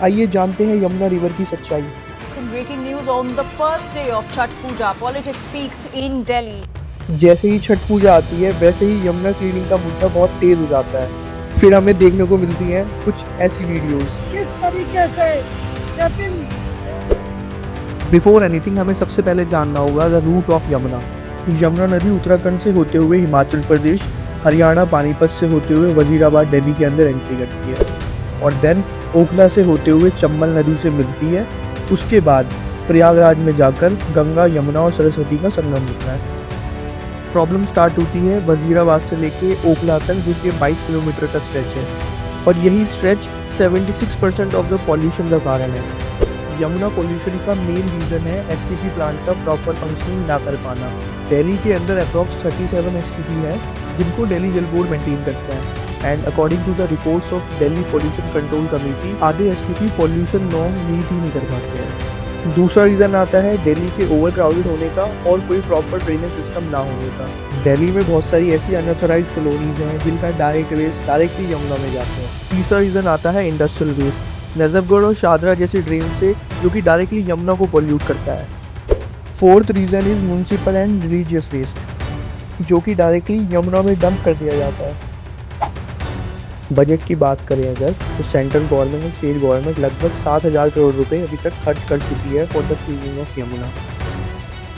आइए जानते हैं यमुना रिवर की सच्चाई। Some breaking news on the first day of Chhath Puja. Politics peaks in Delhi. जैसे ही छठ पूजा आती है वैसे ही यमुना क्लीनिंग का मुद्दा बहुत तेज हो जाता है। फिर हमें देखने को मिलती हैं कुछ ऐसी वीडियोस। किस तरीके से जतिन बिफोर एनीथिंग हमें सबसे पहले जानना होगा the route of Yamuna. Yamuna नदी उत्तराखंड से होते हुए हिमाचल प्रदेश, हरियाणा पानीपत से होते हुए वजीराबाद दिल्ली के अंदर एंट्री करती है और देन ओखला से होते हुए चंबल नदी से मिलती है। उसके बाद प्रयागराज में जाकर गंगा, यमुना और सरस्वती का संगम होता है। प्रॉब्लम स्टार्ट होती है वजीराबाद से लेके ओखला तक, जो कि 22 किलोमीटर का स्ट्रेच है और यही स्ट्रेच 76% ऑफ द पॉल्यूशन का कारण है। यमुना पॉल्यूशन का मेन रीज़न है एसटीपी प्लांट का प्रॉपर फंक्शनिंग ना कर पाना। दिल्ली के अंदर अप्रॉक्स 37 एसटीपी है जिनको दिल्ली जल बोर्ड मेंटेन करता है and according to the reports of Delhi pollution control committee आधे एसटीपी पॉल्यूशन नॉर्म मीट ही नहीं कर पाते हैं। दूसरा रीज़न आता है दिल्ली के ओवर क्राउडेड होने का और कोई प्रॉपर ड्रेनेज सिस्टम ना होने का। दिल्ली में बहुत सारी ऐसी अनऑथराइज्ड कॉलोनीज हैं जिनका डायरेक्ट वेस्ट डायरेक्टली यमुना में जाते हैं। तीसरा रीज़न आता है इंडस्ट्रियल वेस्ट, नजफगढ़ और शादरा जैसी ड्रेन से, जो कि डायरेक्टली यमुना को पोल्यूट करता है। Fourth reason is municipal and religious waste, जो कि डायरेक्टली यमुना में डंप कर दिया जाता है। बजट की बात करें अगर, तो सेंट्रल गवर्नमेंट और स्टेट गवर्नमेंट लगभग 7,000 करोड़ रुपए अभी तक खर्च कर चुकी है for the cleaning of Yamuna.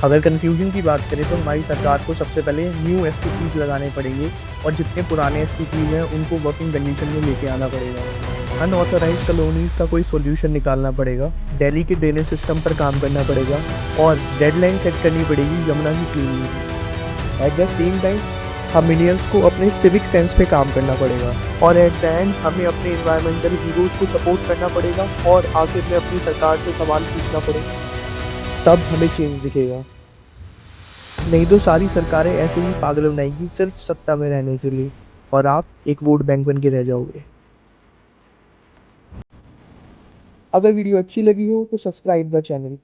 अगर कंफ्यूजन की बात करें तो हमारी सरकार को सबसे पहले न्यू एसटीपीज लगाने पड़ेंगे और जितने पुराने एसटीपीज हैं उनको वर्किंग कंडीशन में लेके आना पड़ेगा। अनऑथराइज कॉलोनीज का कोई सोल्यूशन निकालना पड़ेगा, दिल्ली के ड्रेनेज सिस्टम पर काम करना पड़ेगा और डेडलाइन सेट करनी पड़ेगी यमुना की क्लीनिंग की। एट द सेम टाइम हम इंडियंस को अपने सिविक सेंस पे काम करना पड़ेगा और एट द एंड हमें अपने इन्वायरमेंटल हीरोज को सपोर्ट करना पड़ेगा और आखिर में अपनी सरकार से सवाल पूछना पड़ेगा। तब हमें चेंज दिखेगा, नहीं तो सारी सरकारें ऐसे ही पागल बनाएगी सिर्फ सत्ता में रहने के लिए और आप एक वोट बैंक बन के रह जाओगे। अगर वीडियो अच्छी लगी हो तो सब्सक्राइब द चैनल।